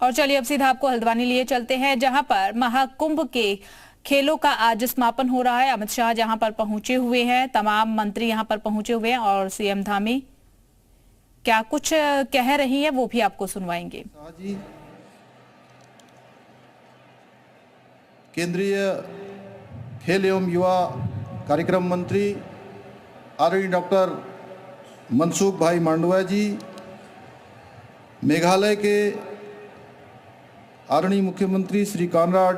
और चलिए अब सीधा आपको हल्द्वानी लिए चलते हैं, जहां पर महाकुंभ के खेलों का आज समापन हो रहा है। अमित शाह जहां पर पहुंचे हुए हैं, तमाम मंत्री यहां पर पहुंचे हुए हैं और सीएम धामी क्या कुछ कह रही है वो भी आपको सुनवाएंगे। जी, केंद्रीय खेल एवं युवा कार्यक्रम मंत्री आदरणीय डॉक्टर मनसुख भाई मांडविया जी, मेघालय के आदरणीय मुख्यमंत्री श्री कॉनराड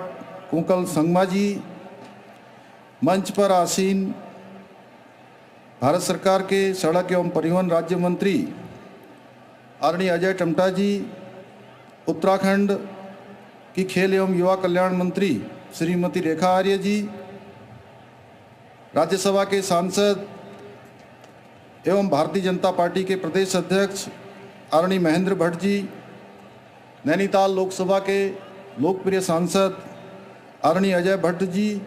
कुंकल संगमा जी, मंच पर आसीन भारत सरकार के सड़क एवं परिवहन राज्य मंत्री आदरणीय अजय टम्टा जी, उत्तराखंड की खेल एवं युवा कल्याण मंत्री श्रीमती रेखा आर्य जी, राज्यसभा के सांसद एवं भारतीय जनता पार्टी के प्रदेश अध्यक्ष आदरणीय महेंद्र भट्ट जी, नैनीताल लोकसभा के लोकप्रिय सांसद आदरणीय अजय भट्ट जी,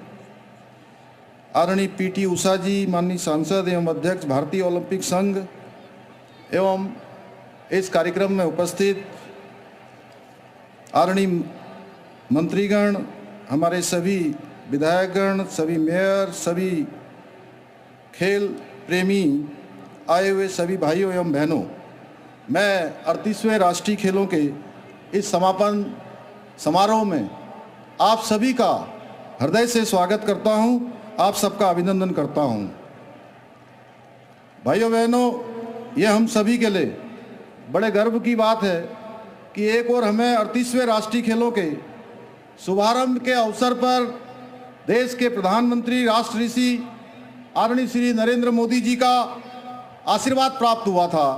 आदरणीय पीटी उषा जी, माननीय सांसद एवं अध्यक्ष भारतीय ओलंपिक संघ एवं इस कार्यक्रम में उपस्थित आदरणीय मंत्रीगण, हमारे सभी विधायकगण, सभी मेयर, सभी खेल प्रेमी आए हुए सभी भाइयों एवं बहनों, मैं 38वें राष्ट्रीय खेलों के इस समापन समारोह में आप सभी का हृदय से स्वागत करता हूं, आप सबका अभिनंदन करता हूं। भाइयों बहनों, ये हम सभी के लिए बड़े गर्व की बात है कि एक और हमें 38वें राष्ट्रीय खेलों के शुभारंभ के अवसर पर देश के प्रधानमंत्री राष्ट्र ऋषि आदरणीय श्री नरेंद्र मोदी जी का आशीर्वाद प्राप्त हुआ था,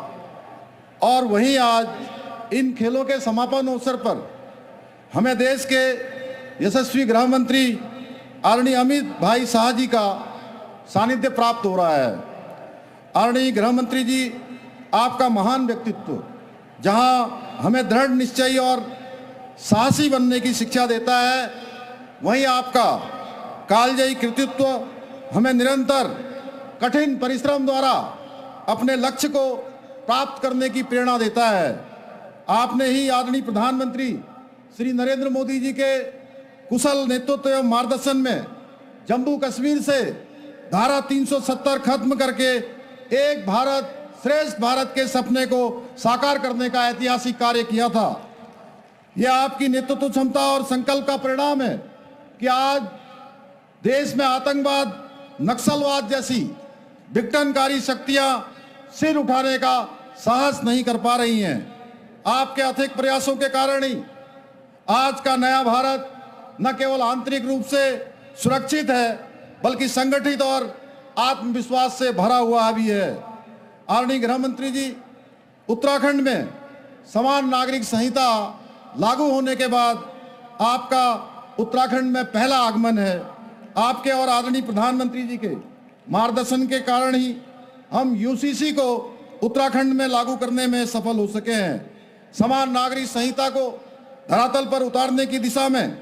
और वहीं आज इन खेलों के समापन अवसर पर हमें देश के यशस्वी गृह मंत्री आदरणीय अमित भाई शाह जी का सानिध्य प्राप्त हो रहा है। आदरणीय गृह मंत्री जी, आपका महान व्यक्तित्व जहां हमें दृढ़ निश्चय और साहसी बनने की शिक्षा देता है, वहीं आपका कालजयी कृतित्व हमें निरंतर कठिन परिश्रम द्वारा अपने लक्ष्य को प्राप्त करने की प्रेरणा देता है। आपने ही आदरणीय प्रधानमंत्री श्री नरेंद्र मोदी जी के कुशल नेतृत्व एवं मार्गदर्शन में जम्मू कश्मीर से धारा 370 खत्म करके एक भारत श्रेष्ठ भारत के सपने को साकार करने का ऐतिहासिक कार्य किया था। यह आपकी नेतृत्व क्षमता और संकल्प का परिणाम है कि आज देश में आतंकवाद, नक्सलवाद जैसी विघटनकारी शक्तियां सिर उठाने का साहस नहीं कर पा रही हैं। आपके अथक प्रयासों के कारण ही आज का नया भारत न केवल आंतरिक रूप से सुरक्षित है, बल्कि संगठित और आत्मविश्वास से भरा हुआ भी है। आदरणीय गृह मंत्री जी, उत्तराखंड में समान नागरिक संहिता लागू होने के बाद आपका उत्तराखंड में पहला आगमन है। आपके और आदरणीय प्रधानमंत्री जी के मार्गदर्शन के कारण ही हम यूसीसी को उत्तराखंड में लागू करने में सफल हो सके हैं। समान नागरिक संहिता को धरातल पर उतारने की दिशा में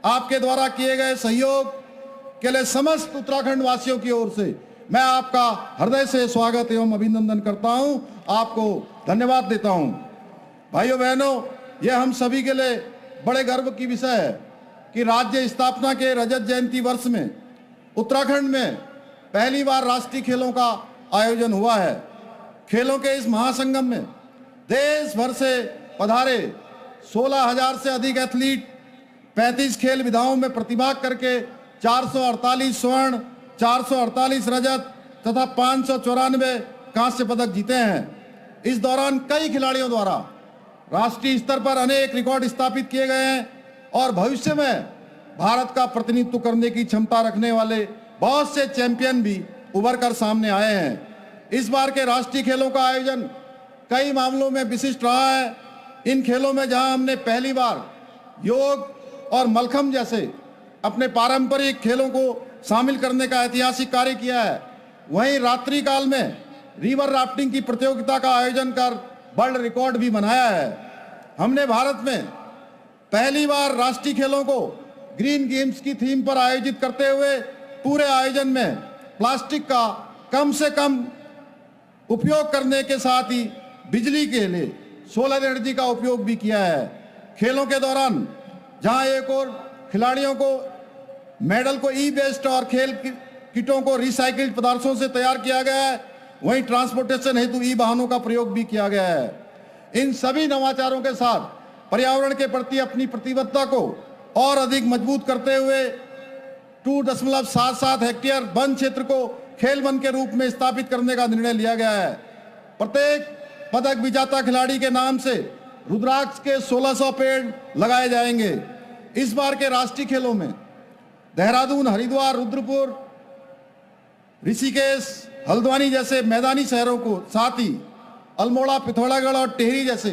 आपके द्वारा किए गए सहयोग के लिए समस्त उत्तराखंड वासियों की ओर से मैं आपका हृदय से स्वागत एवं अभिनंदन करता हूं, आपको धन्यवाद देता हूं। भाइयों बहनों, यह हम सभी के लिए बड़े गर्व की विषय है कि राज्य स्थापना के रजत जयंती वर्ष में उत्तराखंड में पहली बार राष्ट्रीय खेलों का आयोजन हुआ है। खेलों के इस महासंगम में देश भर से पधारे 16,000 से अधिक एथलीट 35 खेल विधाओं में प्रतिभाग करके 448 स्वर्ण, 448 रजत तथा 594 कांस्य पदक जीते हैं। इस दौरान कई खिलाड़ियों द्वारा राष्ट्रीय स्तर पर अनेक रिकॉर्ड स्थापित किए गए हैं और भविष्य में भारत का प्रतिनिधित्व करने की क्षमता रखने वाले बहुत से चैंपियन भी उभर कर सामने आए हैं। इस बार के राष्ट्रीय खेलों का आयोजन कई मामलों में विशिष्ट रहा है। इन खेलों में जहां हमने पहली बार योग और मलखम्ब जैसे अपने पारंपरिक खेलों को शामिल करने का ऐतिहासिक कार्य किया है, वहीं रात्रि काल में रिवर राफ्टिंग की प्रतियोगिता का आयोजन कर वर्ल्ड रिकॉर्ड भी बनाया है। हमने भारत में पहली बार राष्ट्रीय खेलों को ग्रीन गेम्स की थीम पर आयोजित करते हुए पूरे आयोजन में प्लास्टिक का कम से कम उपयोग करने के साथ ही बिजली के लिए सोलर एनर्जी का उपयोग भी किया है। खेलों के दौरान जहां एक और खिलाड़ियों को मेडल को ई बेस्ड और खेल किटों को रिसाइकिल्ड पदार्थों से तैयार किया गया है, वहीं ट्रांसपोर्टेशन हेतु ई वाहनों का प्रयोग भी किया गया है। इन सभी नवाचारों के साथ पर्यावरण के प्रति अपनी प्रतिबद्धता को और अधिक मजबूत करते हुए 2.77 हेक्टेयर वन क्षेत्र को खेल वन के रूप में स्थापित करने का निर्णय लिया गया है। प्रत्येक पदक विजेता खिलाड़ी के नाम से रुद्राक्ष के 1600 पेड़ लगाए जाएंगे। इस बार के राष्ट्रीय खेलों में देहरादून, हरिद्वार, रुद्रपुर, ऋषिकेश, हल्द्वानी जैसे मैदानी शहरों को साथ ही अल्मोड़ा, पिथौरागढ़ और टिहरी जैसे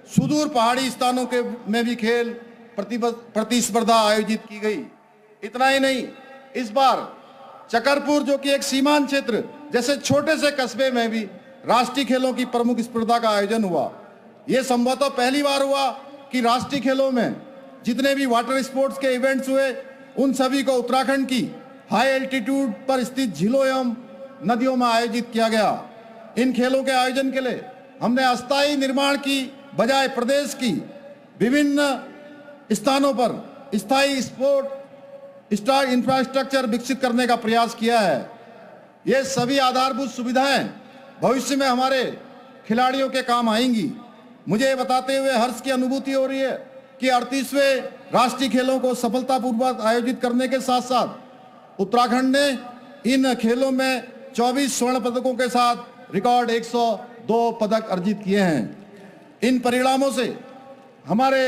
सुदूर पहाड़ी स्थानों के में भी खेल प्रतिस्पर्धा आयोजित की गई। इतना ही नहीं, इस बार चकरपुर जो कि एक सीमांत क्षेत्र जैसे छोटे से कस्बे में भी राष्ट्रीय खेलों की प्रमुख स्पर्धा का आयोजन हुआ। यह संभवतः पहली बार हुआ कि राष्ट्रीय खेलों में जितने भी वाटर स्पोर्ट्स के इवेंट्स हुए उन सभी को उत्तराखंड की हाई एल्टीट्यूड पर स्थित झीलों एवं नदियों में आयोजित किया गया। इन खेलों के आयोजन के लिए हमने अस्थायी निर्माण की बजाय प्रदेश की विभिन्न स्थानों पर स्थायी स्पोर्ट स्टार इंफ्रास्ट्रक्चर विकसित करने का प्रयास किया है। ये सभी आधारभूत सुविधाएं भविष्य में हमारे खिलाड़ियों के काम आएंगी। मुझे ये बताते हुए हर्ष की अनुभूति हो रही है कि 38वें राष्ट्रीय खेलों को सफलतापूर्वक आयोजित करने के साथ साथ उत्तराखंड ने इन खेलों में 24 स्वर्ण पदकों के साथ रिकॉर्ड 102 पदक अर्जित किए हैं। इन परिणामों से हमारे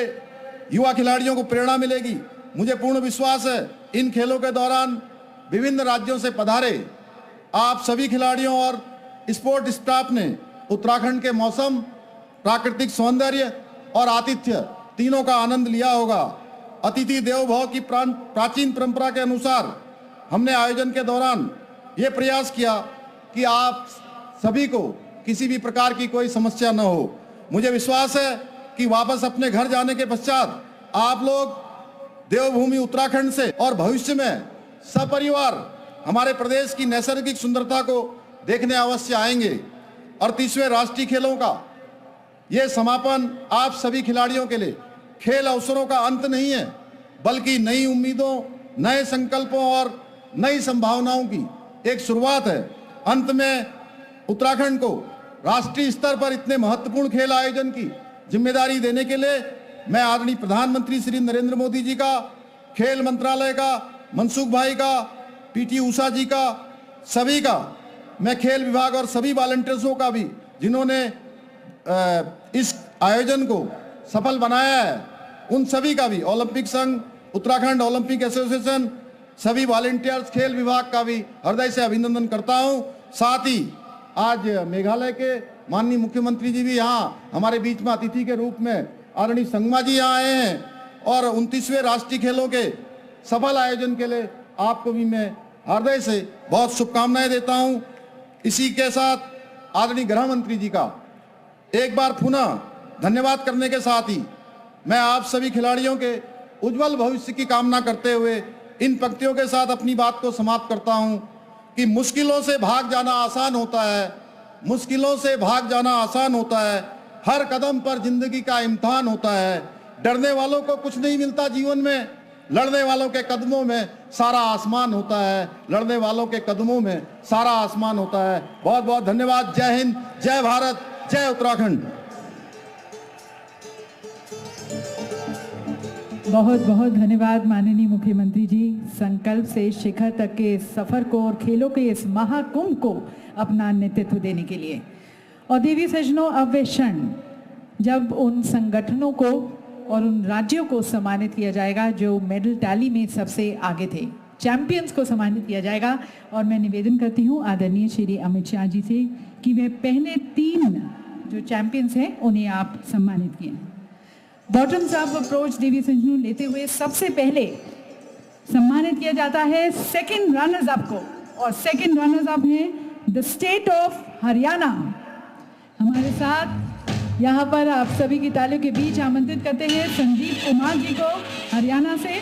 युवा खिलाड़ियों को प्रेरणा मिलेगी। मुझे पूर्ण विश्वास है इन खेलों के दौरान विभिन्न राज्यों से पधारे आप सभी खिलाड़ियों और स्पोर्ट स्टाफ ने उत्तराखंड के मौसम, प्राकृतिक सौंदर्य और आतिथ्य तीनों का आनंद लिया होगा। अतिथि देवो भव की प्राचीन परंपरा के अनुसार हमने आयोजन के दौरान ये प्रयास किया कि आप सभी को किसी भी प्रकार की कोई समस्या न हो। मुझे विश्वास है कि वापस अपने घर जाने के पश्चात आप लोग देवभूमि उत्तराखंड से और भविष्य में सपरिवार हमारे प्रदेश की नैसर्गिक सुंदरता को देखने अवश्य आएंगे। 38वें राष्ट्रीय खेलों का ये समापन आप सभी खिलाड़ियों के लिए खेल अवसरों का अंत नहीं है, बल्कि नई उम्मीदों, नए संकल्पों और नई संभावनाओं की एक शुरुआत है। अंत में उत्तराखंड को राष्ट्रीय स्तर पर इतने महत्वपूर्ण खेल आयोजन की जिम्मेदारी देने के लिए मैं आदरणीय प्रधानमंत्री श्री नरेंद्र मोदी जी का, खेल मंत्रालय का, मनसुख भाई का, पीटी उषा जी का, सभी का, मैं खेल विभाग और सभी वॉलंटियर्सों का भी जिन्होंने इस आयोजन को सफल बनाया है, उन सभी का भी, ओलंपिक संघ, उत्तराखंड ओलंपिक एसोसिएशन, सभी वॉलंटियर्स, खेल विभाग का भी हृदय से अभिनंदन करता हूं। साथ ही आज मेघालय के माननीय मुख्यमंत्री जी भी यहाँ हमारे बीच में अतिथि के रूप में आदरणीय संगमा जी यहाँ आए हैं और 29वें राष्ट्रीय खेलों के सफल आयोजन के लिए आपको भी मैं हृदय से बहुत शुभकामनाएं देता हूं। इसी के साथ आदरणीय गृह मंत्री जी का एक बार पुनः धन्यवाद करने के साथ ही मैं आप सभी खिलाड़ियों के उज्जवल भविष्य की कामना करते हुए इन पंक्तियों के साथ अपनी बात को समाप्त करता हूं कि मुश्किलों से भाग जाना आसान होता है, मुश्किलों से भाग जाना आसान होता है, हर कदम पर जिंदगी का इम्तिहान होता है। डरने वालों को कुछ नहीं मिलता जीवन में, लड़ने वालों के कदमों में सारा आसमान होता है, लड़ने वालों के कदमों में सारा आसमान होता है। बहुत बहुत धन्यवाद। जय हिंद, जय भारत, जय उत्तराखंड। बहुत बहुत धन्यवाद माननीय मुख्यमंत्री जी। संकल्प से शिखर तक के सफर को और खेलों के इस महाकुंभ को अपना नेतृत्व देने के लिए। और देवी सज्जनों, अब वे क्षण जब उन संगठनों को और उन राज्यों को सम्मानित किया जाएगा जो मेडल टैली में सबसे आगे थे, चैंपियंस को सम्मानित किया जाएगा। और मैं निवेदन करती हूँ आदरणीय श्री अमित शाह जी से कि वे पहले 3 जो चैंपियंस हैं उन्हें आप सम्मानित किए। बॉटम्स अप अप्रोच देवी सज्जनों लेते हुए सबसे पहले सम्मानित किया जाता है सेकंड रनर्स अप को, और सेकंड रनर्स अप हैं द स्टेट ऑफ हरियाणा। हमारे साथ यहाँ पर आप सभी की तालियों के बीच आमंत्रित करते हैं संदीप कुमार जी को हरियाणा से।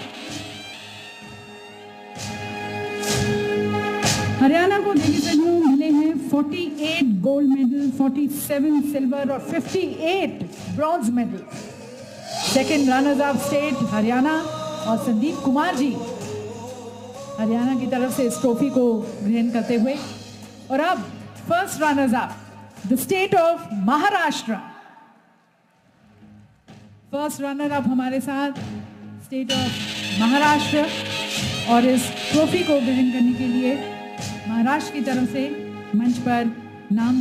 हरियाणा को देवी सज्जनों मिले हैं 48 गोल्ड मेडल, 47 सिल्वर और 58 bronze medal. Second runners up state Haryana और संदीप कुमार जी हरियाणा की तरफ से इस ट्रॉफी को ग्रहण करते हुए। और अब first runners up the state of Maharashtra. First runner up हमारे साथ स्टेट ऑफ महाराष्ट्र और इस ट्रॉफी को ग्रहण करने के लिए महाराष्ट्र की तरफ से मंच पर नाम